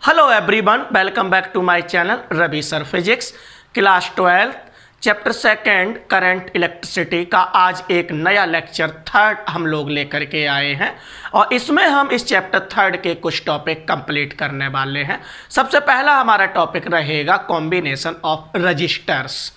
Hello everyone, welcome back to my channel Ravi sir physics. Class 12 chapter second current electricity का आज एक नया lecture third हम लोग लेकर के आए हैं और इसमें हम इस चैप्टर थर्ड के कुछ टॉपिक कंप्लीट करने वाले हैं। सबसे पहला हमारा टॉपिक रहेगा कॉम्बिनेशन ऑफ रजिस्टर्स।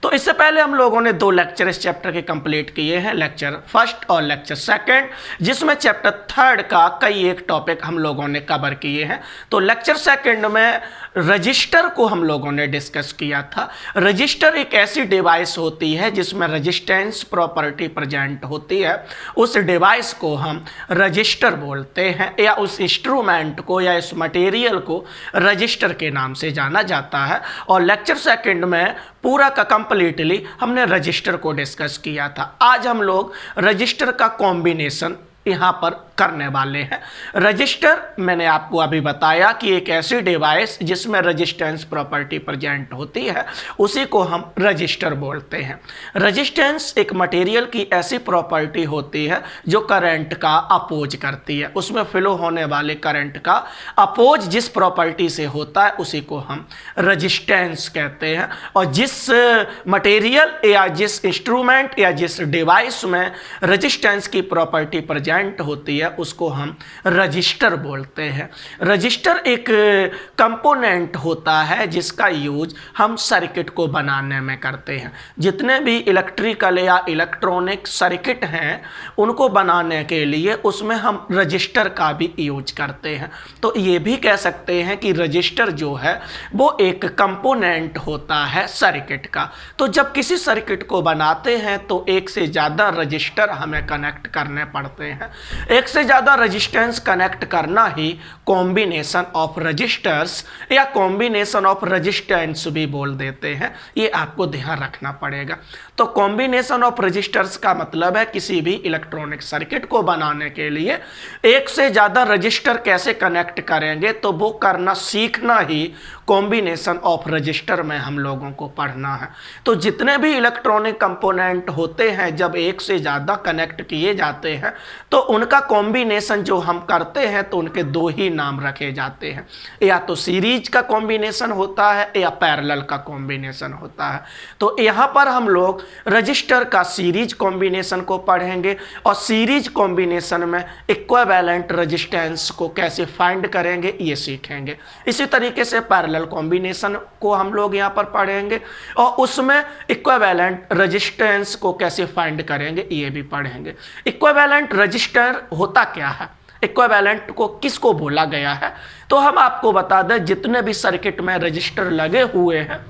तो इससे पहले हम लोगों ने दो लेक्चर इस चैप्टर के कंप्लीट किए हैं, लेक्चर फर्स्ट और लेक्चर सेकंड, जिसमें चैप्टर थर्ड का कई एक टॉपिक हम लोगों ने कवर किए हैं। तो लेक्चर सेकंड में रजिस्टर को हम लोगों ने डिस्कस किया था। रजिस्टर एक ऐसी डिवाइस होती है जिसमें रजिस्टेंस प्रॉपर्टी प्रेजेंट होती है। उस डिवाइस को हम रजिस्टर बोलते हैं या उस इंस्ट्रूमेंट को या इस मटेरियल को रजिस्टर के नाम से जाना जाता है। और लेक्चर सेकंड में पूरा का कंप्लीटली हमने रजिस्टर को डिस्कस किया था। आज हम लोग रजिस्टर का कॉम्बिनेशन यहाँ पर करने वाले हैं। रजिस्टर मैंने आपको अभी बताया कि एक ऐसी डिवाइस जिसमें रजिस्टेंस प्रॉपर्टी प्रेजेंट होती है, उसी को हम रजिस्टर बोलते हैं। रजिस्टेंस एक मटेरियल की ऐसी प्रॉपर्टी होती है जो करंट का अपोज करती है। उसमें फ्लो होने वाले करंट का अपोज जिस प्रॉपर्टी से होता है उसी को हम रजिस्टेंस कहते हैं। और जिस मटेरियल या जिस इंस्ट्रूमेंट या जिस डिवाइस में रजिस्टेंस की प्रॉपर्टी प्रेजेंट होती है उसको हम रजिस्टर बोलते हैं। रजिस्टर एक कंपोनेंट होता है जिसका यूज हम सर्किट को बनाने में करते हैं। जितने भी इलेक्ट्रिकल या इलेक्ट्रॉनिक सर्किट हैं उनको बनाने के लिए उसमें हम रजिस्टर का भी यूज करते हैं। तो ये भी कह सकते हैं कि रजिस्टर जो है वो एक कंपोनेंट होता है सर्किट का। तो जब किसी सर्किट को बनाते हैं तो एक से ज़्यादा रजिस्टर हमें कनेक्ट करने पड़ते हैं। एक से ज़्यादा रजिस्टेंस कनेक्ट करना ही कॉम्बिनेशन ऑफ रजिस्टर्स या कॉम्बिनेशन ऑफ रजिस्टेंस भी बोल देते हैं। ये आपको ध्यान रखना पड़ेगा। तो कॉम्बिनेशन ऑफ रजिस्टर्स का मतलब है किसी भी इलेक्ट्रॉनिक सर्किट को बनाने के लिए एक से ज़्यादा रजिस्टर कैसे कनेक्ट करेंगे तो वो करना सीखना ही कॉम्बिनेशन ऑफ रजिस्टर में हम लोगों को पढ़ना है। तो जितने भी इलेक्ट्रॉनिक कंपोनेंट होते हैं जब एक से ज़्यादा कनेक्ट किए जाते हैं तो उनका कॉम्बिनेशन जो हम करते हैं तो उनके दो ही नाम रखे जाते हैं, या तो सीरीज का कॉम्बिनेशन होता है या पैरेलल का कॉम्बिनेशन होता है। तो यहाँ पर हम लोग रजिस्टर का सीरीज कॉम्बिनेशन को पढ़ेंगे और सीरीज कॉम्बिनेशन में इक्विवेलेंट रेजिस्टेंस को कैसे फाइंड करेंगे ये सीखेंगे। इसी तरीके से पैरेलल कॉम्बिनेशन को हम लोग यहाँ पर पढ़ेंगे और उसमें इक्विवेलेंट रेजिस्टेंस को कैसे फाइंड करेंगे ये भी पढ़ेंगे। इक्विवेलेंट रजिस्टर होता क्या है, इक्विवेलेंट को किसको बोला गया है, तो हम आपको बता दें जितने भी सर्किट में रजिस्टर लगे हुए हैं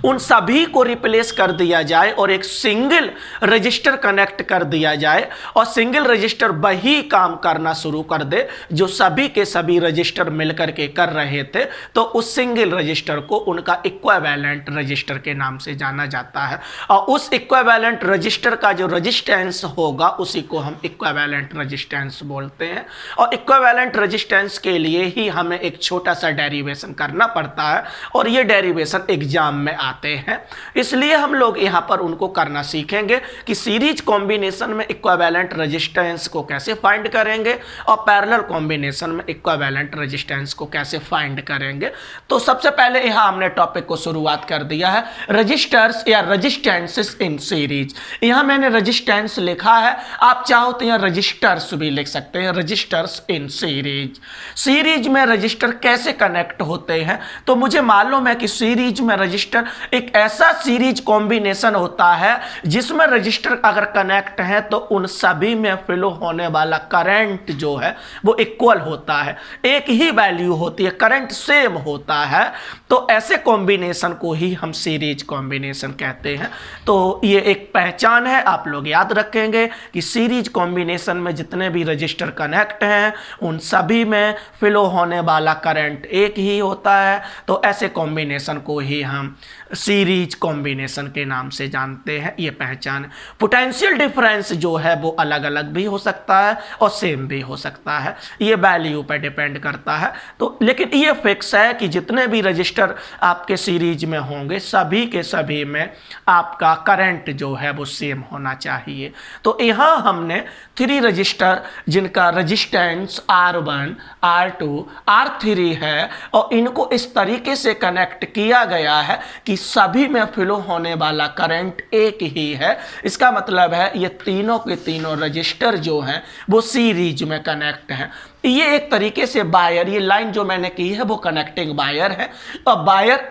उन सभी को रिप्लेस कर दिया जाए और एक सिंगल रजिस्टर कनेक्ट कर दिया जाए और सिंगल रजिस्टर वही काम करना शुरू कर दे जो सभी के सभी रजिस्टर मिलकर के कर रहे थे, तो उस सिंगल रजिस्टर को उनका इक्विवेलेंट रजिस्टर के नाम से जाना जाता है। और उस इक्विवेलेंट रजिस्टर का जो रजिस्टेंस होगा उसी को हम इक्विवेलेंट रजिस्टेंस बोलते हैं। और इक्विवेलेंट रजिस्टेंस के लिए ही हमें एक छोटा सा डेरिवेशन करना पड़ता है और ये डेरिवेशन एग्जाम में आते हैं, इसलिए हम लोग यहां पर उनको करना सीखेंगे कि सीरीज कॉम्बिनेशन में इक्विवेलेंट रेजिस्टेंस को कैसे फाइंड करेंगे और पैरेलल कॉम्बिनेशन में इक्विवेलेंट रेजिस्टेंस को कैसे फाइंड करेंगे। तो सबसे पहले यहां हमने टॉपिक को शुरुआत कर दिया है रजिस्टर्स या रेजिस्टेंसेस इन सीरीज। यहां मैंने रेजिस्टेंस लिखा है, आप चाहो तो यहां रजिस्टर्स भी लिख सकते हैं, रजिस्टर्स इन सीरीज। सीरीज में रजिस्टर कैसे कनेक्ट होते हैं, तो मुझे मालूम है कि सीरीज में रजिस्टर एक ऐसा सीरीज कॉम्बिनेशन होता है जिसमें रजिस्टर अगर कनेक्ट है तो उन सभी में फ्लो होने वाला करंट जो है वो इक्वल होता है, एक ही वैल्यू होती है, करंट सेम होता है। तो ऐसे कॉम्बिनेशन को ही हम सीरीज कॉम्बिनेशन कहते हैं। तो ये एक पहचान है, आप लोग याद रखेंगे कि सीरीज कॉम्बिनेशन में जितने भी रजिस्टर कनेक्ट हैं उन सभी में फ्लो होने वाला करंट एक ही होता है। तो ऐसे कॉम्बिनेशन को ही हम सीरीज कॉम्बिनेशन के नाम से जानते हैं। ये पहचान। पोटेंशियल डिफरेंस जो है वो अलग अलग भी हो सकता है और सेम भी हो सकता है, ये वैल्यू पर डिपेंड करता है। तो लेकिन ये फिक्स है कि जितने भी रजिस्टर आपके सीरीज में होंगे सभी के सभी में आपका करंट जो है वो सेम होना चाहिए। तो यहाँ हमने 3 रजिस्टर जिनका रजिस्टेंस R1, R2, R3 है और इनको इस तरीके से कनेक्ट किया गया है कि सभी में फ्लो होने वाला करंट एक ही है। इसका मतलब है ये तीनों के तीनों रजिस्टर जो हैं वो सीरीज में कनेक्ट हैं। ये एक तरीके से वायर, ये लाइन जो मैंने की है वो कनेक्टिंग वायर है। और वायर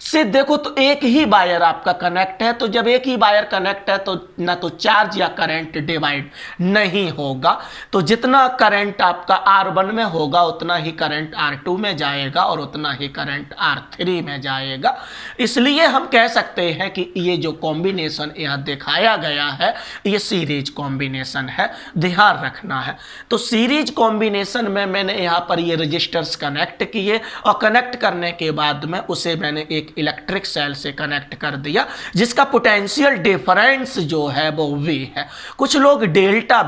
से देखो तो एक ही वायर आपका कनेक्ट है, तो जब एक ही वायर कनेक्ट है तो ना तो चार्ज या करंट डिवाइड नहीं होगा। तो जितना करंट आपका R1 में होगा उतना ही करंट R2 में जाएगा और उतना ही करंट R3 में जाएगा। इसलिए हम कह सकते हैं कि ये जो कॉम्बिनेशन यहाँ दिखाया गया है ये सीरीज कॉम्बिनेशन है, ध्यान रखना है। तो सीरीज कॉम्बिनेशन में मैंने यहाँ पर ये रजिस्टर्स कनेक्ट किए और कनेक्ट करने के बाद में उसे मैंने एक इलेक्ट्रिक सेल से कनेक्ट कर दिया जिसका पोटेंशियल डिफरेंस जो है वो V है। कुछ लोग डेल्टा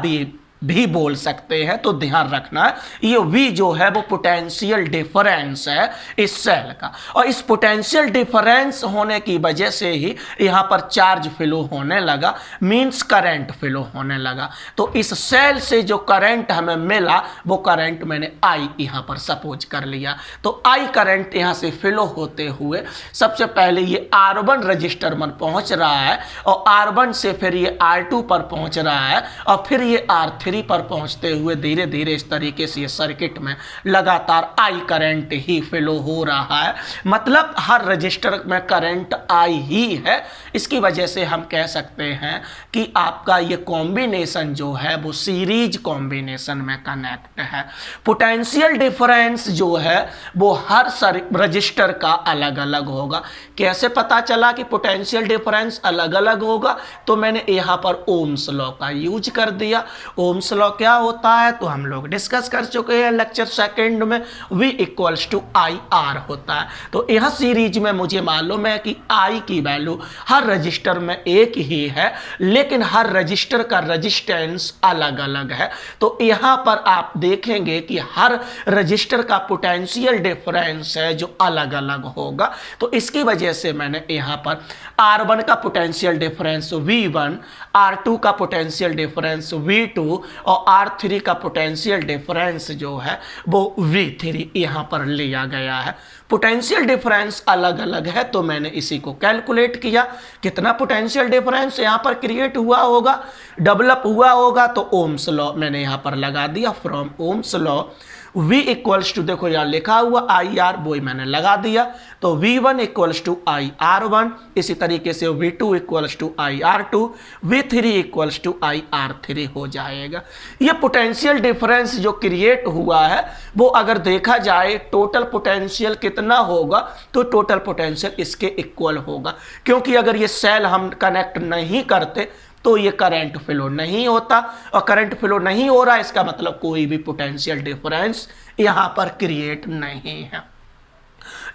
भी बोल सकते हैं, तो ध्यान रखना है ये V जो है वो पोटेंशियल डिफरेंस है इस सेल का। और इस पोटेंशियल डिफरेंस होने की वजह से ही यहाँ पर चार्ज फ्लो होने लगा, मींस करंट फ्लो होने लगा। तो इस सेल से जो करंट हमें मिला वो करंट मैंने I यहाँ पर सपोज कर लिया। तो I करंट यहाँ से फ्लो होते हुए सबसे पहले ये R1 रजिस्टर में पहुँच रहा है और R1 से फिर ये R2 पर पहुँच रहा है और फिर ये R3 पर पहुंचते हुए धीरे धीरे इस तरीके से सर्किट में लगातार I करंट ही फ्लो हो रहा है। मतलब हर रजिस्टर में करंट I ही है। इसकी वजह से हम कह सकते हैं कि आपका ये कॉम्बिनेशन जो है वो सीरीज कॉम्बिनेशन में कनेक्ट है। पोटेंशियल डिफरेंस जो है वो हर रजिस्टर का अलग अलग होगा। कैसे पता चला कि पोटेंशियल डिफरेंस अलग अलग होगा? तो मैंने यहाँ पर ओम्स लॉ का यूज कर दिया। ओम्स लॉ क्या होता है तो हम लोग डिस्कस कर चुके हैं लेक्चर सेकंड में। V = IR होता है। तो यह सीरीज में मुझे मालूम है कि I की वैल्यू हर रजिस्टर में एक ही है, लेकिन हर रजिस्टर का रजिस्टेंस अलग अलग है। तो यहाँ पर आप देखेंगे कि हर रजिस्टर का पोटेंशियल डिफरेंस है जो अलग अलग होगा। तो इसकी वजह से मैंने यहाँ पर R1 का पोटेंशियल डिफरेंस V1, R2 का पोटेंशियल डिफरेंस V2 और R3 का पोटेंशियल डिफरेंस जो है वो V3 यहाँ पर लिया गया है। पोटेंशियल डिफरेंस अलग अलग है तो मैंने इसी को कैलकुलेट किया। कितना पोटेंशियल डिफरेंस यहाँ पर क्रिएट हुआ होगा, डेवलप हुआ होगा, तो ओम्स लॉ मैंने यहाँ पर लगा दिया। फ्रॉम ओम्स लॉ V = देखो यहाँ लिखा हुआ IR, वो मैंने लगा दिया। तो V1 = IR1, इसी तरीके से V2 = IR2, V3 = IR3 हो जाएगा। ये पोटेंशियल डिफरेंस जो क्रिएट हुआ है वो अगर देखा जाए टोटल पोटेंशियल कितना होगा तो टोटल पोटेंशियल इसके इक्वल होगा, क्योंकि अगर ये सेल हम कनेक्ट नहीं करते तो ये करंट फ्लो नहीं होता और करंट फ्लो नहीं हो रहा, इसका मतलब कोई भी पोटेंशियल डिफरेंस यहाँ पर क्रिएट नहीं है।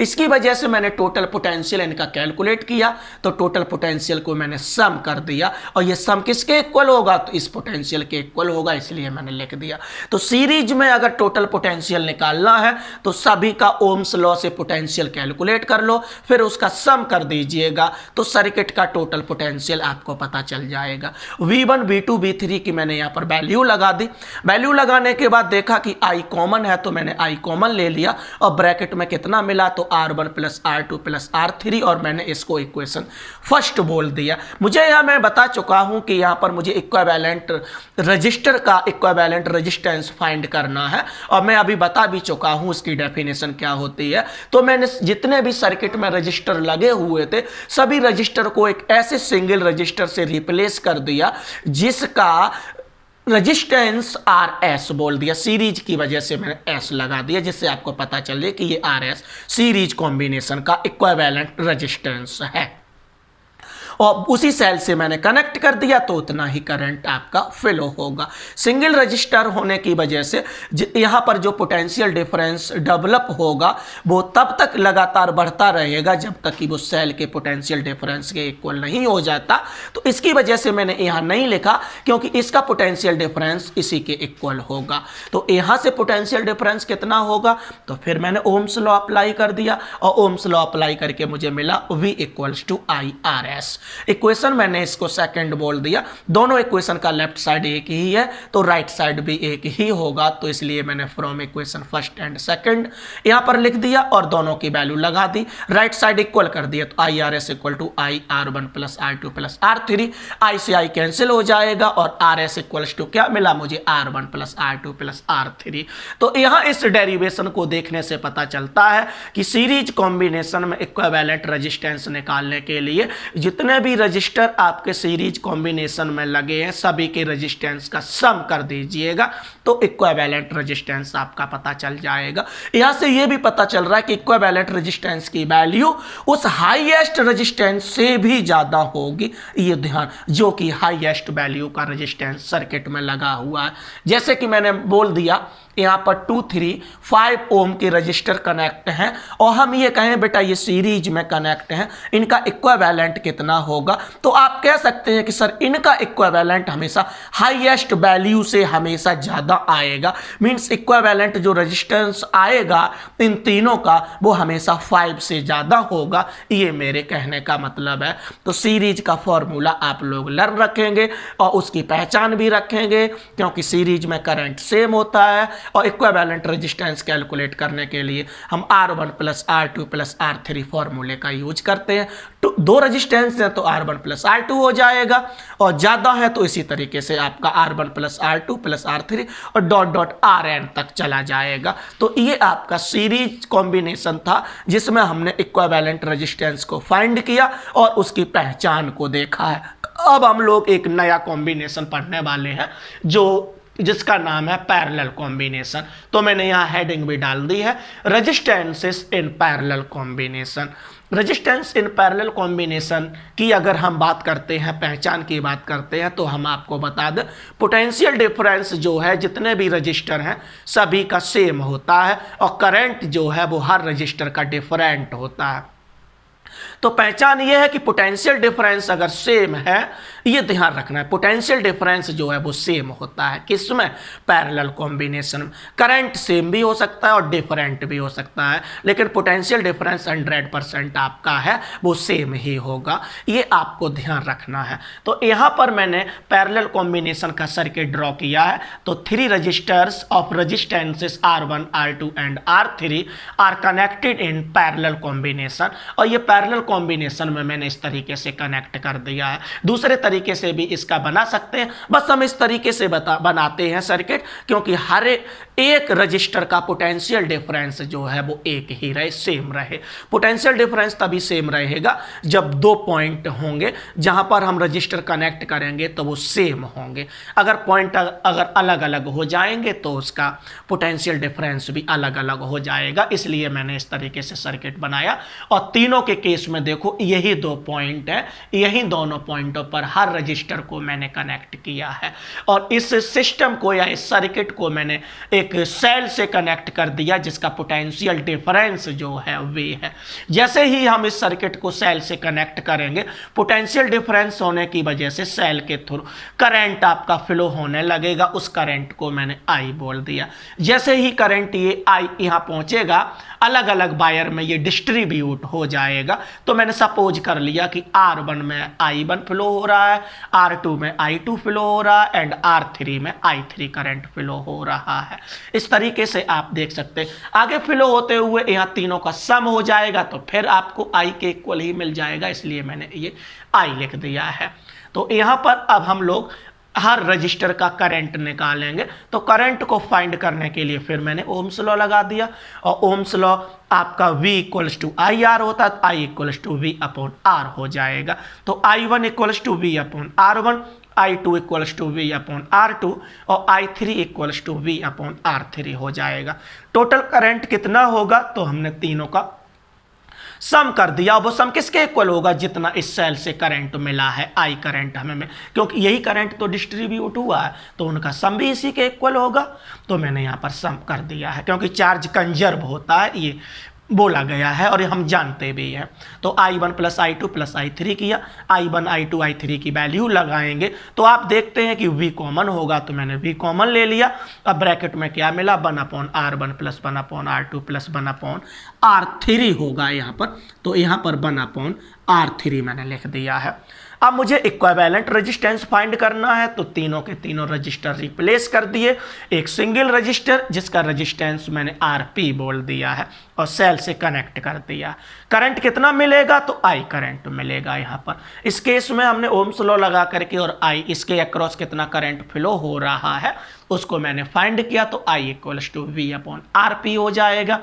इसकी वजह से मैंने टोटल पोटेंशियल इनका कैलकुलेट किया। तो टोटल पोटेंशियल को मैंने सम कर दिया और ये सम किसके इक्वल होगा तो इस पोटेंशियल के इक्वल होगा, इसलिए मैंने लिख दिया। तो सीरीज में अगर टोटल पोटेंशियल निकालना है तो सभी का ओम्स लॉ से पोटेंशियल कैलकुलेट कर लो, फिर उसका सम कर दीजिएगा तो सर्किट का टोटल पोटेंशियल आपको पता चल जाएगा। V1, V2, V3 की मैंने यहाँ पर वैल्यू लगा दी। वैल्यू लगाने के बाद देखा कि I कॉमन है तो मैंने I कॉमन ले लिया और ब्रैकेट में कितना मिला तो R1 + R2 + R3 और मैंने इसको इक्वेशन फर्स्ट बोल दिया। मुझे यहाँ मैं बता चुका हूँ कि यहाँ पर मुझे इक्विवेलेंट रजिस्टर का इक्विवेलेंट रेजिस्टेंस फाइंड करना है और मैं अभी बता भी चुका हूँ उसकी डेफिनेशन क्या होती है। तो मैंने जितने भी सर्किट में रजिस्टर लगे हुए थे सभी रजिस्टर को एक ऐसे सिंगल रजिस्टर से रिप्लेस कर दिया जिसका रजिस्टेंस RS बोल दिया। सीरीज की वजह से मैंने S लगा दिया जिससे आपको पता चले कि ये RS सीरीज कॉम्बिनेशन का इक्विवेलेंट रजिस्टेंस है। और उसी सेल से मैंने कनेक्ट कर दिया तो उतना ही करंट आपका फ्लो होगा। सिंगल रजिस्टर होने की वजह से यहाँ पर जो पोटेंशियल डिफरेंस डेवलप होगा वो तब तक लगातार बढ़ता रहेगा जब तक कि वो सेल के पोटेंशियल डिफरेंस के इक्वल नहीं हो जाता। तो इसकी वजह से मैंने यहाँ नहीं लिखा क्योंकि इसका पोटेंशियल डिफरेंस इसी के इक्वल होगा। तो यहाँ से पोटेंशियल डिफरेंस कितना होगा, तो फिर मैंने ओम्स लॉ अप्लाई कर दिया और ओम्स लॉ अप्लाई करके मुझे मिला V equals to IRS। Equation मैंने इसको सेकंड बोल दिया। दोनों इक्वेशन का लेफ्ट साइड एक ही है तो राइट साइड भी एक ही होगा, तो इसलिए मैंने from equation first and second यहाँ पर लिख दिया और दोनों की वैल्यू लगा दी, राइट साइड इक्वल कर दिया। तो IRS equal to IR1 plus R2 plus R3, I से I कैंसिल हो जाएगा और RS इक्वल्स टू क्या मिला मुझे R1 plus R2 plus R3। तो यहाँ इस डेरिवेशन को देखने से पता चलता है कि सीरीज कॉम्बिनेशन में इक्विवेलेंट रेजिस्टेंस निकालने के लिए जितने भी रजिस्टर आपके सीरीज कॉम्बिनेशन में लगे हैं सभी के रेजिस्टेंस का सम कर दीजिएगा तो इक्विवेलेंट रेजिस्टेंस आपका पता चल जाएगा। यहाँ से ये भी पता चल रहा है कि इक्विवेलेंट रेजिस्टेंस की वैल्यू उस हाईएस्ट रेजिस्टेंस से भी ज्यादा होगी, ये ध्यान, जो कि हाईएस्ट वैल्यू का रेजिस्टेंस सर्किट में लगा हुआ है। जैसे कि मैंने बोल दिया यहाँ पर 2, 3, 5 ओम के रजिस्टर कनेक्ट हैं और हम ये कहें बेटा ये सीरीज में कनेक्ट हैं, इनका इक्विवेलेंट कितना होगा, तो आप कह सकते हैं कि सर इनका इक्विवेलेंट हमेशा हाईएस्ट वैल्यू से हमेशा ज़्यादा आएगा। मींस इक्विवेलेंट जो रजिस्टेंस आएगा इन तीनों का वो हमेशा 5 से ज़्यादा होगा, ये मेरे कहने का मतलब है। तो सीरीज का फॉर्मूला आप लोग लर्न रखेंगे और उसकी पहचान भी रखेंगे क्योंकि सीरीज में करंट सेम होता है और इक्विवेलेंट रेजिस्टेंस कैलकुलेट करने के लिए हम R1 plus R2 plus R3 फॉर्मूले का यूज करते हैं। तो दो रेजिस्टेंस है तो R1 प्लस R2 हो जाएगा और ज़्यादा है तो इसी तरीके से आपका R1 plus R2 plus R3 और डॉट डॉट RN तक चला जाएगा। तो ये आपका सीरीज कॉम्बिनेशन था जिसमें हमने इक्विवेलेंट रेजिस्टेंस को फाइंड किया और उसकी पहचान को देखा है। अब हम लोग एक नया कॉम्बिनेशन पढ़ने वाले हैं जिसका नाम है पैरेलल कॉम्बिनेशन। तो मैंने यहाँ हेडिंग भी डाल दी है, resistances in parallel combination. Resistance in parallel combination की अगर हम बात करते हैं, पहचान की बात करते हैं, तो हम आपको बता दें पोटेंशियल डिफरेंस जो है जितने भी रजिस्टर हैं सभी का सेम होता है और करंट जो है वो हर रजिस्टर का डिफरेंट होता है। तो पहचान ये है कि पोटेंशियल डिफरेंस अगर सेम है, ये ध्यान रखना है, पोटेंशियल डिफरेंस जो है वो सेम होता है किसमें, पैरेलल कॉम्बिनेशन में। करंट सेम भी हो सकता है और डिफरेंट भी हो सकता है, लेकिन पोटेंशियल डिफरेंस 100% आपका है वो सेम ही होगा, ये आपको ध्यान रखना है। तो यहाँ पर मैंने पैरेलल कॉम्बिनेशन का सर्किट ड्रॉ किया है। तो 3 resistors of resistances R1, R2 and R3 are connected in parallel combination, और ये पैरेलल कॉम्बिनेशन में मैंने इस तरीके से कनेक्ट कर दिया है। दूसरे तरीके से भी इसका बना सकते हैं, बस हम इस तरीके से बनाते हैं सर्किट क्योंकि हर एक रजिस्टर का पोटेंशियल डिफरेंस जो है वो एक ही रहे, सेम रहे। पोटेंशियल डिफरेंस तभी सेम रहेगा जब 2 पॉइंट होंगे जहां पर हम रजिस्टर कनेक्ट करेंगे तो वो सेम होंगे। अगर पॉइंट अगर अलग अलग हो जाएंगे तो उसका पोटेंशियल डिफरेंस भी अलग अलग हो जाएगा, इसलिए मैंने इस तरीके से सर्किट बनाया। और तीनों के केस में देखो यही 2 पॉइंट है, यही दोनों पॉइंटों पर हर रजिस्टर को मैंने कनेक्ट किया है और इस सिस्टम को या इस सर्किट को मैंने एक सेल से कनेक्ट कर दिया जिसका पोटेंशियल डिफरेंस जो है वे है। जैसे ही हम इस सर्किट को सेल से कनेक्ट करेंगे, पोटेंशियल डिफरेंस होने की वजह से सेल के थ्रू करंट आपका फ्लो होने लगेगा, उस करंट को मैंने I बोल दिया। जैसे ही करंट ये I यहाँ पहुंचेगा, अलग अलग वायर में ये डिस्ट्रीब्यूट हो जाएगा। तो मैंने सपोज कर लिया कि R1 में I1 फ्लो हो रहा है, R2 में I2 फ्लो हो रहा है एंड R3 में I3 करंट फ्लो हो रहा है। इस तरीके से आप देख सकते हैं आगे फ्लो होते हुए यहाँ तीनों का सम हो जाएगा तो फिर आपको I के इक्वल ही मिल जाएगा, इसलिए मैंने ये I लिख दिया है। तो यहाँ पर अब हम लोग हर रजिस्टर का करंट निकालेंगे। तो करंट को फाइंड करने के लिए फिर मैंने ओम्स लॉ लगा दिया और ओम्स लॉ आपका V इक्वल्स टू IR होता है, I equals to V upon R हो जाएगा। तो I1 equals to V upon R1, I2 equals to V upon R2 और I3 equals to V upon R3 हो जाएगा। टोटल करंट कितना होगा, तो हमने तीनों का सम कर दिया। वो सम किसके इक्वल होगा, जितना इस सेल से करंट मिला है, आई करंट हमें क्योंकि यही करंट तो डिस्ट्रीब्यूट हुआ है तो उनका सम भी इसी के इक्वल होगा। तो मैंने यहाँ पर सम कर दिया है क्योंकि चार्ज कंजर्व होता है, ये बोला गया है और हम जानते भी हैं। तो I1 plus I2 plus I3 किया, I1 I2 I3 की वैल्यू लगाएंगे तो आप देखते हैं कि V कॉमन होगा, तो मैंने V कॉमन ले लिया। अब ब्रैकेट में क्या मिला, 1/R1 plus 1/R2 plus 1/R3 होगा यहाँ पर। तो यहाँ पर 1/R3 मैंने लिख दिया है। अब मुझे इक्विवेलेंट रेजिस्टेंस फाइंड करना है, तो तीनों के तीनों रजिस्टर रिप्लेस कर दिए। एक सिंगल रजिस्टर जिसका रेजिस्टेंस मैंने RP बोल दिया है और सेल से कनेक्ट कर दिया। करंट कितना मिलेगा, तो I करंट मिलेगा यहाँ पर। इस केस में हमने ओम्स लॉ लगा करके और I इसके अक्रॉस कितना करंट फ्लो हो रहा है उसको मैंने फाइंड किया, तो I इक्वल्स टू V/RP हो जाएगा।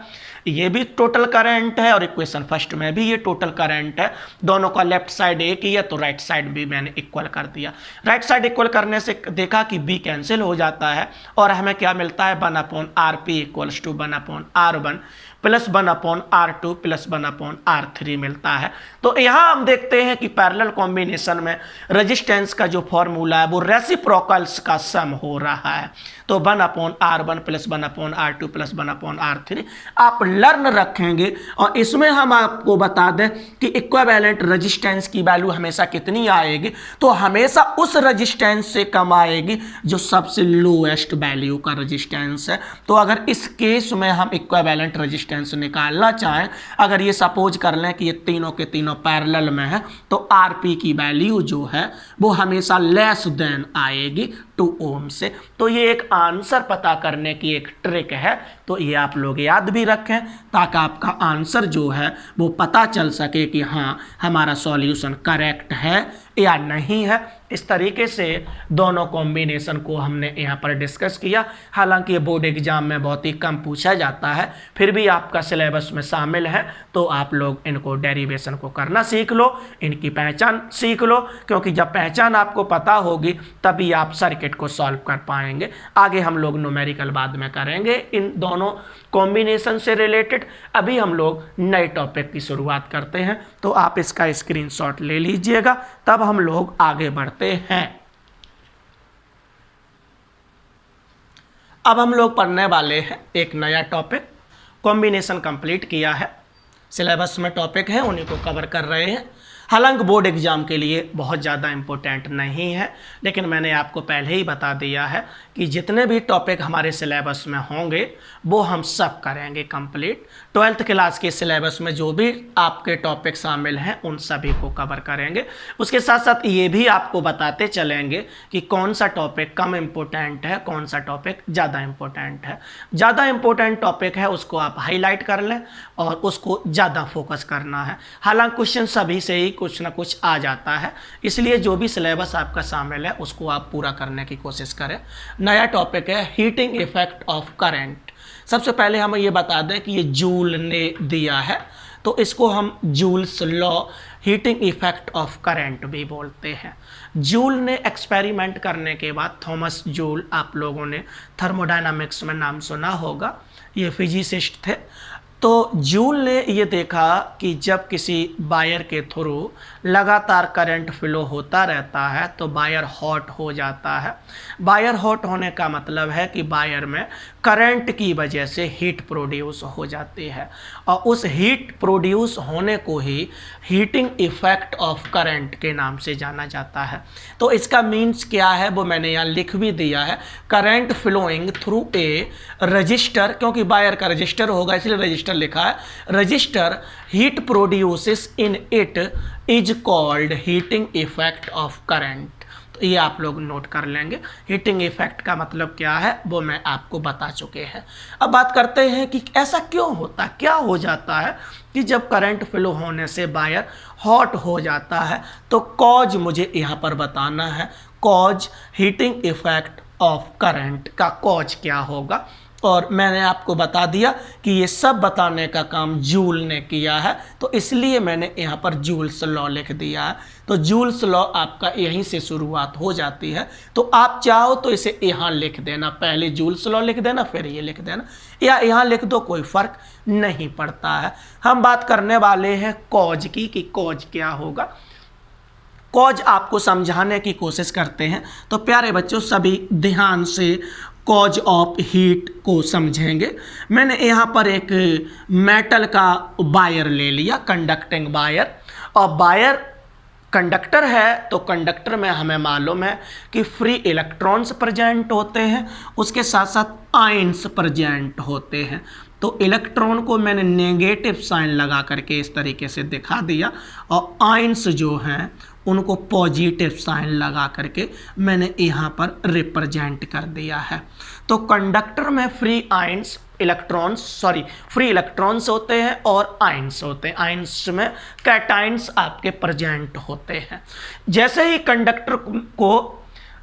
ये भी टोटल करंट है और इक्वेशन फर्स्ट में भी ये टोटल करंट है। दोनों का लेफ्ट साइड एक ही है तो राइट साइड भी मैंने इक्वल कर दिया। राइट साइड इक्वल करने से देखा कि B कैंसिल हो जाता है और हमें क्या मिलता है, 1/RP equals to 1/R1 plus 1/R2 plus 1/R3 मिलता है। तो यहाँ हम देखते हैं कि पैरेलल कॉम्बिनेशन में रेजिस्टेंस का जो फॉर्मूला है वो रेसिप्रोकल्स का सम हो रहा है। तो 1/R1 plus 1/R2 plus 1/R3 आप लर्न रखेंगे। और इसमें हम आपको बता दें कि इक्विवेलेंट रेजिस्टेंस की वैल्यू हमेशा कितनी आएगी, तो हमेशा उस रेजिस्टेंस से कम आएगी जो सबसे लोएस्ट वैल्यू का रेजिस्टेंस है। तो अगर इस केस में हम इक्विवेलेंट रेजिस्टेंस निकालना चाहें, अगर ये सपोज कर लें कि ये तीनों के तीनों पैरेलल में है, तो RP की वैल्यू जो है वो हमेशा लेस देन आएगी 2 ओम से। तो ये एक आंसर पता करने की एक ट्रिक है, तो ये आप लोग याद भी रखें ताकि आपका आंसर जो है वो पता चल सके कि हाँ हमारा सॉल्यूशन करेक्ट है या नहीं है। इस तरीके से दोनों कॉम्बिनेशन को हमने यहाँ पर डिस्कस किया। हालांकि ये बोर्ड एग्जाम में बहुत ही कम पूछा जाता है, फिर भी आपका सिलेबस में शामिल है तो आप लोग इनको डेरिवेशन को करना सीख लो, इनकी पहचान सीख लो, क्योंकि जब पहचान आपको पता होगी तभी आप सर्किट को सॉल्व कर पाएंगे। आगे हम लोग न्यूमेरिकल बाद में करेंगे इन दोनों कॉम्बिनेशन से रिलेटेड। अभी हम लोग नए टॉपिक की शुरुआत करते हैं, तो आप इसका स्क्रीनशॉट ले लीजिएगा, तब हम लोग आगे बढ़ते हैं। अब हम लोग पढ़ने वाले हैं एक नया टॉपिक। कॉम्बिनेशन कंप्लीट किया है, सिलेबस में टॉपिक है उन्हीं को कवर कर रहे हैं। हालांकि बोर्ड एग्जाम के लिए बहुत ज़्यादा इम्पोर्टेंट नहीं है, लेकिन मैंने आपको पहले ही बता दिया है कि जितने भी टॉपिक हमारे सिलेबस में होंगे वो हम सब करेंगे कंप्लीट। 12th क्लास के सिलेबस में जो भी आपके टॉपिक शामिल हैं उन सभी को कवर करेंगे। उसके साथ साथ ये भी आपको बताते चलेंगे कि कौन सा टॉपिक कम इम्पोर्टेंट है, कौन सा टॉपिक ज़्यादा इम्पोर्टेंट है। ज़्यादा इम्पोर्टेंट टॉपिक है उसको आप हाईलाइट कर लें और उसको ज़्यादा फोकस करना है। हालांकि क्वेश्चन सभी से ही कुछ ना कुछ आ जाता है, इसलिए जो भी सिलेबस आपका शामिल है उसको आप पूरा करने की कोशिश करें। नया टॉपिक है हीटिंग इफेक्ट ऑफ करंट। सबसे पहले हम ये बता दें कि ये जूल ने दिया है, तो इसको हम joules law heating effect of current भी बोलते हैं। जूल ने एक्सपेरिमेंट करने के बाद, थॉमस जूल, आप लोगों ने थर्मोडायनामिक्स में नाम सुना होगा, ये फिजिसिस्ट थे। तो जूल ने ये देखा कि जब किसी वायर के थ्रू लगातार करंट फ्लो होता रहता है तो वायर हॉट हो जाता है। वायर हॉट होने का मतलब है कि वायर में करंट की वजह से हीट प्रोड्यूस हो जाती है, और उस हीट प्रोड्यूस होने को ही हीटिंग इफेक्ट ऑफ करंट के नाम से जाना जाता है। तो इसका मीन्स क्या है वो मैंने यहाँ लिख भी दिया है, current flowing through a resistor, क्योंकि वायर का रजिस्टर होगा इसलिए रजिस्टर लिखा है। Resistor heat produces in it is called heating effect of current. तो ये आप लोग नोट कर लेंगे। हीटिंग इफेक्ट का मतलब क्या है वो मैं आपको बता चुके हैं। अब बात करते हैं कि ऐसा क्यों होता, क्या हो जाता है कि जब करंट फ्लो होने से वायर हॉट हो जाता है। तो कॉज मुझे यहाँ पर बताना है, cause heating effect of current का कॉज क्या होगा। और मैंने आपको बता दिया कि ये सब बताने का काम जूल ने किया है, तो इसलिए मैंने यहाँ पर जूल्स लॉ लिख दिया है। तो जूल्स लॉ आपका यहीं से शुरुआत हो जाती है। तो आप चाहो तो इसे यहाँ लिख देना, पहले जूल्स लॉ लिख देना, फिर ये लिख देना, या यहाँ लिख दो, कोई फर्क नहीं पड़ता है। हम बात करने वाले हैं कॉज की, कि कॉज क्या होगा। कॉज आपको समझाने की कोशिश करते हैं। तो प्यारे बच्चों, सभी ध्यान से कॉज ऑफ हीट को समझेंगे। मैंने यहाँ पर एक मेटल का वायर ले लिया, कंडक्टिंग वायर, और वायर कंडक्टर है, तो कंडक्टर में हमें मालूम है कि फ्री इलेक्ट्रॉन्स प्रेजेंट होते हैं, उसके साथ साथ आयंस प्रेजेंट होते हैं। तो इलेक्ट्रॉन को मैंने नेगेटिव साइन लगा करके इस तरीके से दिखा दिया, और आयंस जो हैं उनको पॉजिटिव साइन लगा करके मैंने यहाँ पर रिप्रेजेंट कर दिया है। तो कंडक्टर में फ्री इलेक्ट्रॉन्स होते हैं और आयंस होते हैं। आयंस में कैटायंस आपके प्रेजेंट होते हैं। जैसे ही कंडक्टर को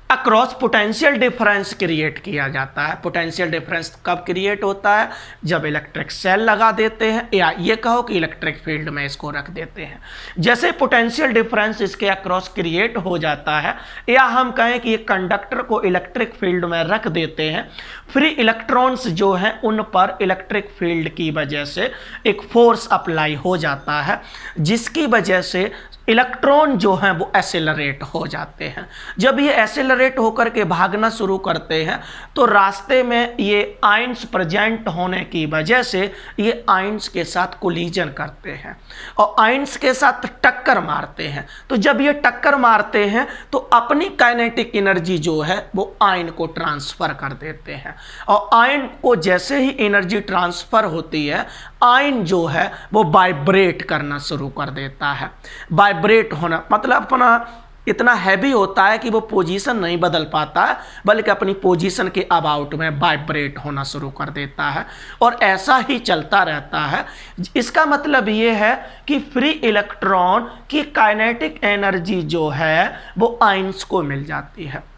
अक्रॉस पोटेंशियल डिफरेंस क्रिएट किया जाता है। पोटेंशियल डिफरेंस कब क्रिएट होता है? जब इलेक्ट्रिक सेल लगा देते हैं, या ये कहो कि इलेक्ट्रिक फील्ड में इसको रख देते हैं। जैसे पोटेंशियल डिफरेंस इसके अक्रॉस क्रिएट हो जाता है, या हम कहें कि ये कंडक्टर को इलेक्ट्रिक फील्ड में रख देते हैं, फ्री इलेक्ट्रॉन्स जो हैं उन पर इलेक्ट्रिक फील्ड की वजह से एक फोर्स अप्लाई हो जाता है, जिसकी वजह से इलेक्ट्रॉन जो हैं वो एसेलरेट हो जाते हैं। जब ये एसेलरेट होकर के भागना शुरू करते हैं, तो रास्ते में ये आयंस प्रेजेंट होने की वजह से ये आयंस के साथ कोलिजन करते हैं और आयंस के साथ टक्कर मारते हैं। तो जब ये टक्कर मारते हैं तो अपनी काइनेटिक एनर्जी जो है वो आयन को ट्रांसफर कर देते हैं, और आयन को जैसे ही एनर्जी ट्रांसफर होती है, आयन जो है वो वाइब्रेट करना शुरू कर देता है। वाइब्रेट होना मतलब अपना इतना हैवी होता है कि वो पोजीशन नहीं बदल पाता है, बल्कि अपनी पोजीशन के अबाउट में वाइब्रेट होना शुरू कर देता है, और ऐसा ही चलता रहता है। इसका मतलब ये है कि फ्री इलेक्ट्रॉन की काइनेटिक एनर्जी जो है वो आयंस को मिल जाती है,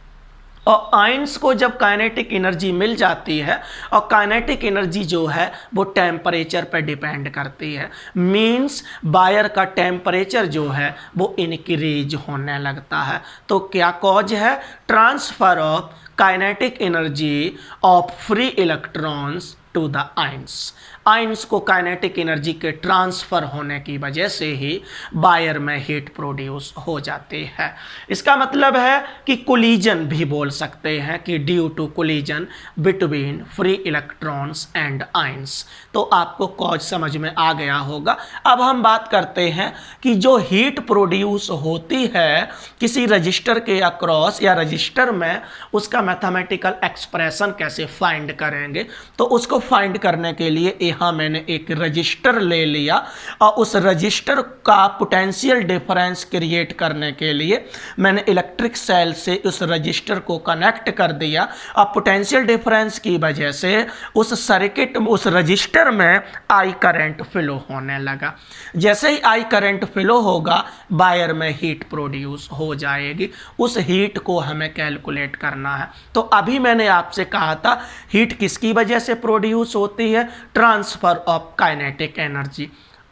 और आयंस को जब काइनेटिक एनर्जी मिल जाती है, और काइनेटिक एनर्जी जो है वो टेम्परेचर पर डिपेंड करती है, मींस वायर का टेम्परेचर जो है वो इंक्रीज होने लगता है। तो क्या कॉज है? Transfer of kinetic energy of free electrons to the ions. Ions को काइनेटिक एनर्जी के ट्रांसफर होने की वजह से ही वायर में हीट प्रोड्यूस हो जाती है। इसका मतलब है कि कोलिजन भी बोल सकते हैं कि due to collision between free electrons and ions. तो आपको कॉज समझ में आ गया होगा। अब हम बात करते हैं कि जो हीट प्रोड्यूस होती है किसी रजिस्टर के अक्रॉस या रजिस्टर में, उसका मैथमेटिकल एक्सप्रेशन कैसे फाइंड करेंगे। तो उसको फाइंड करने के लिए यहाँ मैंने एक रजिस्टर ले लिया, और उस रजिस्टर का पोटेंशियल डिफरेंस क्रिएट करने के लिए मैंने इलेक्ट्रिक सेल से उस रजिस्टर को कनेक्ट कर दिया, और पोटेंशियल डिफरेंस की वजह से उस रजिस्टर में आई करंट फ्लो होने लगा। जैसे ही आई करंट फ्लो होगा, वायर में हीट प्रोड्यूस हो जाएगी। उस हीट को हमें कैलकुलेट करना है। तो अभी मैंने आपसे कहा था हीट किसकी वजह से प्रोड्यूस होती है? Transfer of kinetic energy.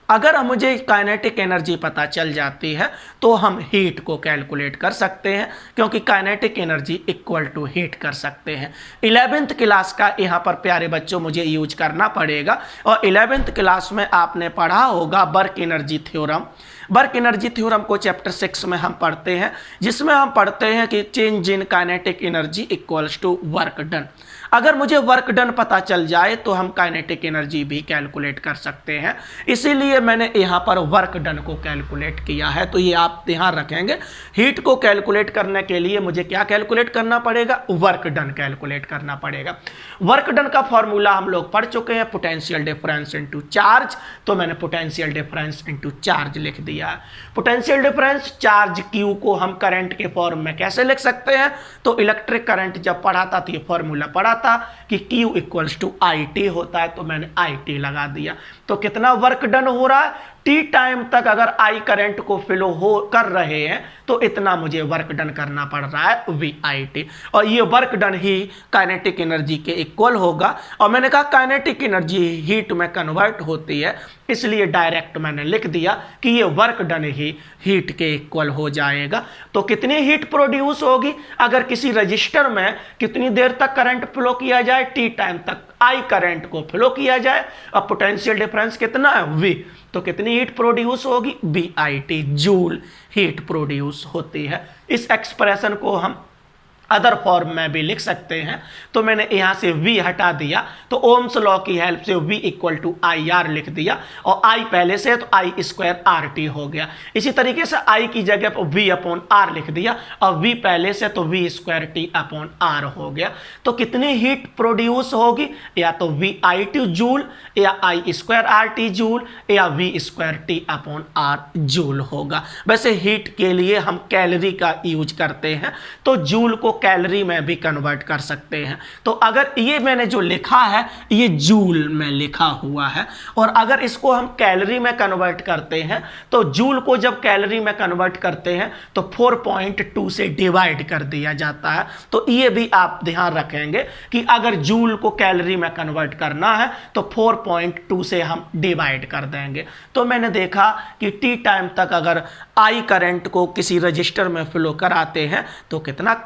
अगर मुझे काइनेटिक एनर्जी पता चल जाती है तो हम हीट को कैलकुलेट कर सकते हैं, क्योंकि kinetic energy equal to heat कर सकते हैं। 11th क्लास का यहाँ पर प्यारे बच्चों मुझे यूज करना पड़ेगा, और 11th क्लास में आपने पढ़ा होगा work energy theorem. Work energy theorem को चैप्टर 6 में हम पढ़ते हैं, जिसमें हम पढ़ते हैं कि change in kinetic energy equals to work done. अगर मुझे वर्क डन पता चल जाए तो हम काइनेटिक एनर्जी भी कैलकुलेट कर सकते हैं। इसीलिए मैंने यहाँ पर वर्क डन को कैलकुलेट किया है। तो ये आप ध्यान रखेंगे, हीट को कैलकुलेट करने के लिए मुझे क्या कैलकुलेट करना पड़ेगा? वर्क डन कैलकुलेट करना पड़ेगा। वर्क डन का फॉर्मूला हम लोग पढ़ चुके हैं, पोटेंशियल डिफरेंस इनटू चार्ज। तो मैंने पोटेंशियल डिफरेंस इनटू चार्ज लिख दिया है। पोटेंशियल डिफरेंस चार्ज क्यू को हम करंट के फॉर्म में कैसे लिख सकते हैं? तो इलेक्ट्रिक करंट जब पढ़ा था तो ये फॉर्मूला पढ़ा था कि Q इक्वल्स टू IT होता है, तो मैंने IT लगा दिया। तो कितना वर्क डन हो रहा है? टी टाइम तक अगर आई करंट को फ्लो हो कर रहे हैं तो इतना मुझे वर्क डन करना पड़ रहा है वी आई टी, और ये वर्क डन ही काइनेटिक एनर्जी के इक्वल होगा। और मैंने कहा काइनेटिक एनर्जी हीट में कन्वर्ट होती है, इसलिए डायरेक्ट मैंने लिख दिया कि ये वर्क डन ही हीट के इक्वल हो जाएगा। तो कितनी हीट प्रोड्यूस होगी अगर किसी रजिस्टर में कितनी देर तक करंट फ्लो किया जाए, टी टाइम तक आई करंट को फ्लो किया जाए, और पोटेंशियल डिफरेंस कितना है वी, तो कितनी हीट प्रोड्यूस होगी B I T, joule heat produce होती है। इस एक्सप्रेशन को हम अदर फॉर्म में भी लिख सकते हैं, तो मैंने यहां से v हटा दिया, तो ओम्स लॉ की हेल्प से v equal to I R लिख दिया, और i पहले से तो आई स्क्वायर आर टी हो गया। इसी तरीके से i की जगह पर v अपॉन आर लिख दिया, और v पहले से तो v square T upon R हो गया। तो कितनी हीट प्रोड्यूस होगी, या तो वी आई टी जूल, या I square R T joule, या V square T upon R joule होगा। वैसे हीट के लिए हम कैलोरी का यूज करते हैं, तो जूल को कैलोरी में भी कन्वर्ट कर सकते हैं। तो अगर ये मैंने जो लिखा है ये जूल में लिखा हुआ है, और अगर इसको हम कैलोरी में कन्वर्ट करते हैं तो जूल को जब कैलोरी में कन्वर्ट करते हैं तो 4.2 से डिवाइड कर दिया जाता है। तो ये भी आप ध्यान रखेंगे कि अगर जूल को कैलोरी में कन्वर्ट करना है तो 4.2 से हम डिवाइड कर देंगे। तो मैंने देखा कि टी टाइम तक अगर आई करंट को किसी रजिस्टर में फ्लो कराते हैं तो कितना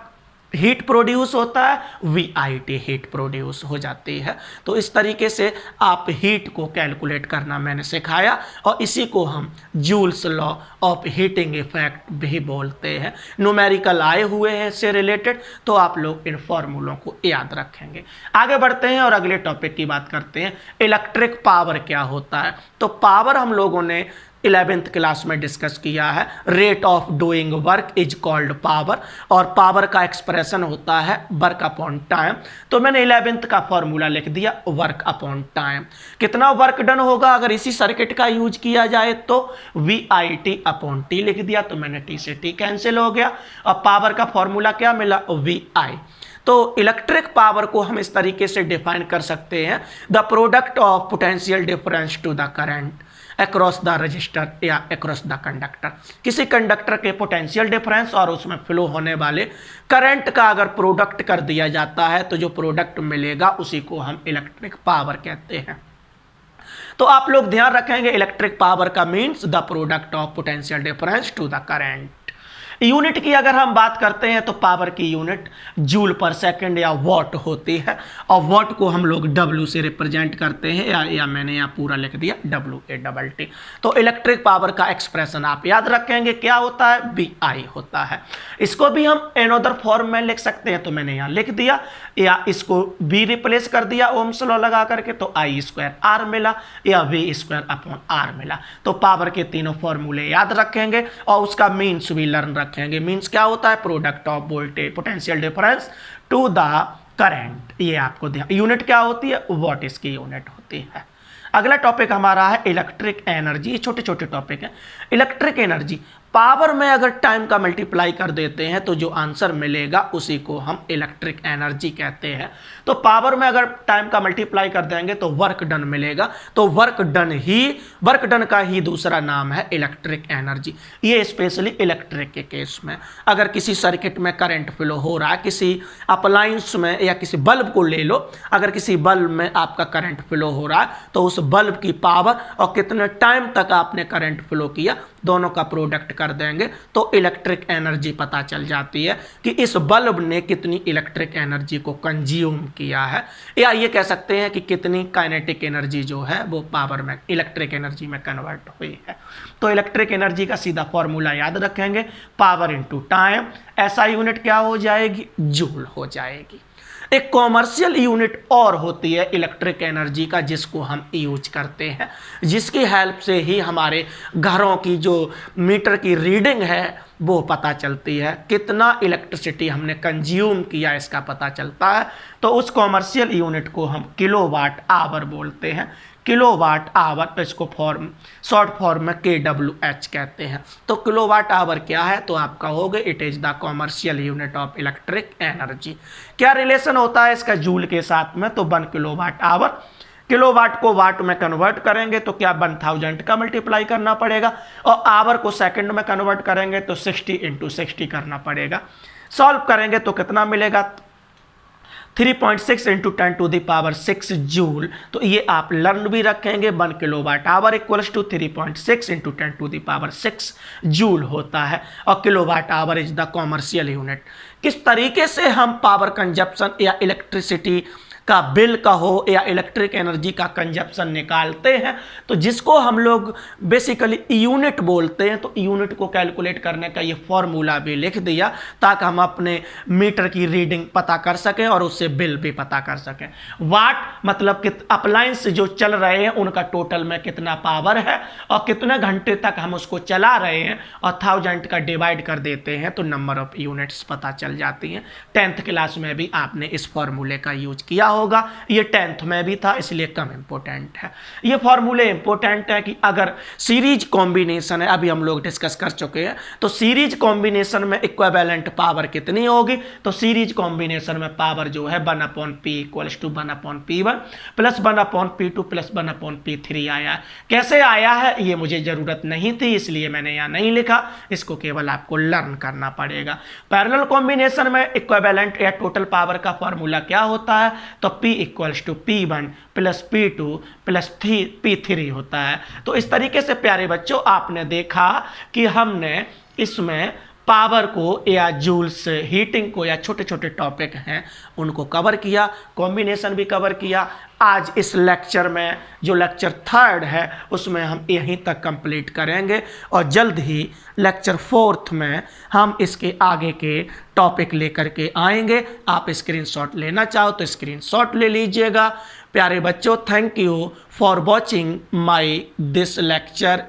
हीट प्रोड्यूस होता है, V I T heat produce हो जाती है। तो इस तरीके से आप हीट को कैलकुलेट करना मैंने सिखाया, और इसी को हम joules law of heating effect भी बोलते हैं। न्यूमेरिकल आए हुए हैं इससे रिलेटेड, तो आप लोग इन फॉर्मूलों को याद रखेंगे। आगे बढ़ते हैं और अगले टॉपिक की बात करते हैं, इलेक्ट्रिक पावर क्या होता है। तो पावर हम लोगों ने 11th क्लास में डिस्कस किया है, rate of doing work is called power, और पावर का एक्सप्रेशन होता है वर्क अपॉन टाइम। तो मैंने 11th का फॉर्मूला लिख दिया वर्क अपॉन टाइम। कितना वर्क डन होगा अगर इसी सर्किट का यूज किया जाए, तो V I T upon T लिख दिया, तो मैंने टी से टी कैंसिल हो गया, और पावर का फॉर्मूला क्या मिला वी आई। तो इलेक्ट्रिक पावर को हम इस तरीके से डिफाइन कर सकते हैं, the product of potential difference to the current across the resistor या अक्रॉस द कंडक्टर। किसी कंडक्टर के पोटेंशियल डिफरेंस और उसमें फ्लो होने वाले करंट का अगर प्रोडक्ट कर दिया जाता है तो जो प्रोडक्ट मिलेगा उसी को हम इलेक्ट्रिक पावर कहते हैं। तो आप लोग ध्यान रखेंगे, इलेक्ट्रिक पावर का means the product of potential difference to the current. Unit की अगर हम बात करते हैं तो पावर की यूनिट जूल पर सेकंड या वॉट होती है, और वॉट को हम लोग डब्ल्यू से रिप्रेजेंट करते हैं, या मैंने यहाँ पूरा लिख दिया WATT। तो इलेक्ट्रिक पावर का एक्सप्रेशन आप याद रखेंगे क्या होता है, BI होता है। इसको भी हम एनोदर फॉर्म में लिख सकते हैं, तो मैंने यहाँ लिख दिया, या इसको B रिप्लेस कर दिया ओम्स लॉ लगा करके, तो आई स्क्वायर आर मिला, या वी स्क्वायर अपॉन आर मिला। तो पावर के तीनों फॉर्मूले याद रखेंगे और उसका मीन्स भी लर्न रखेंगे। मीन्स क्या होता है, product of voltage potential difference to the current. ये आपको ध्यान, यूनिट क्या होती है, वॉट इसकी यूनिट होती है। अगला टॉपिक हमारा है इलेक्ट्रिक एनर्जी। ये छोटे छोटे टॉपिक हैं। इलेक्ट्रिक एनर्जी, पावर में अगर टाइम का मल्टीप्लाई कर देते हैं तो जो आंसर मिलेगा उसी को हम इलेक्ट्रिक एनर्जी कहते हैं। तो पावर में अगर टाइम का मल्टीप्लाई कर देंगे तो वर्क डन मिलेगा, तो वर्क डन का ही दूसरा नाम है इलेक्ट्रिक एनर्जी। ये स्पेशली इलेक्ट्रिक के केस में, अगर किसी सर्किट में करंट फ्लो हो रहा है, किसी अप्लायंस में या किसी बल्ब को ले लो, अगर किसी बल्ब में आपका करंट फ्लो हो रहा है तो उस बल्ब की पावर और कितने टाइम तक आपने करंट फ्लो किया, दोनों का प्रोडक्ट कर देंगे तो इलेक्ट्रिक एनर्जी पता चल जाती है कि इस बल्ब ने कितनी इलेक्ट्रिक एनर्जी को कंज्यूम किया है, या ये कह सकते हैं कि कितनी काइनेटिक एनर्जी जो है वो पावर में इलेक्ट्रिक एनर्जी में कन्वर्ट हुई है। तो इलेक्ट्रिक एनर्जी का सीधा फॉर्मूला याद रखेंगे, पावर इनटू टाइम। ऐसा यूनिट क्या हो जाएगी, जूल हो जाएगी। एक कॉमर्शियल यूनिट और होती है इलेक्ट्रिक एनर्जी का, जिसको हम यूज करते हैं, जिसकी हेल्प से ही हमारे घरों की जो मीटर की रीडिंग है वो पता चलती है, कितना इलेक्ट्रिसिटी हमने कंज्यूम किया इसका पता चलता है। तो उस कॉमर्शियल यूनिट को हम किलोवाट आवर बोलते हैं। किलोवाट आवर, इसको शॉर्ट फॉर्म में KWH कहते हैं। तो किलोवाट आवर क्या है, तो आपका हो गया it is the commercial unit of electric energy. क्या रिलेशन होता है इसका जूल के साथ में, तो 1 किलोवाट आवर किलोवाट को वाट में कन्वर्ट करेंगे तो क्या 1000 का मल्टीप्लाई करना पड़ेगा, और आवर को सेकंड में कन्वर्ट करेंगे तो 60 इंटू 60 करना पड़ेगा। सॉल्व करेंगे तो कितना मिलेगा, 3.6 इंटू 10⁻6 जूल। तो ये आप लर्न भी रखेंगे, 1 kilowatt hour equals to 3.6 into 10⁻6 joule होता है, और kilowatt hour is the commercial unit. किस तरीके से हम पावर कंजप्शन या इलेक्ट्रिसिटी का बिल का हो या इलेक्ट्रिक एनर्जी का कंजप्शन निकालते हैं, तो जिसको हम लोग बेसिकली यूनिट बोलते हैं, तो यूनिट को कैलकुलेट करने का ये फॉर्मूला भी लिख दिया ताकि हम अपने मीटर की रीडिंग पता कर सकें और उससे बिल भी पता कर सकें। वाट मतलब कि अप्लायंस जो चल रहे हैं उनका टोटल में कितना पावर है और कितने घंटे तक हम उसको चला रहे हैं, और 1000 का डिवाइड कर देते हैं तो नंबर ऑफ यूनिट्स पता चल जाती हैं। 10th क्लास में भी आपने इस फॉर्मूले का यूज किया होगा, ये 10th में भी था इसलिए कम इंपॉर्टेंट है। ये फॉर्मूले इंपॉर्टेंट है कि अगर सीरीज कॉम्बिनेशन है, अभी हम लोग डिस्कस कर चुके हैं, तो सीरीज कॉम्बिनेशन में इक्विवेलेंट पावर कितनी होगी, तो सीरीज कॉम्बिनेशन में पावर जो है 1/p equals to 1/p1 plus 1/p2 plus 1/p3 आया है। कैसे आया है ये मुझे जरूरत नहीं थी इसलिए मैंने यहाँ नहीं लिखा, इसको केवल आपको लर्न करना पड़ेगा। पैरेलल कॉम्बिनेशन में इक्विवेलेंट या टोटल पावर का फॉर्मूला क्या होता है, तो P equals to P1 plus P2 plus P3 होता है। तो इस तरीके से प्यारे बच्चों आपने देखा कि हमने इसमें पावर को या जूल्स, हीटिंग को, या छोटे छोटे टॉपिक हैं उनको कवर किया, कॉम्बिनेशन भी कवर किया। आज इस लेक्चर में जो लेक्चर 3rd है उसमें हम यहीं तक कंप्लीट करेंगे, और जल्द ही लेक्चर 4th में हम इसके आगे के टॉपिक लेकर के आएंगे। आप स्क्रीनशॉट लेना चाहो तो स्क्रीनशॉट ले लीजिएगा। प्यारे बच्चों, thank you for watching my this lecture.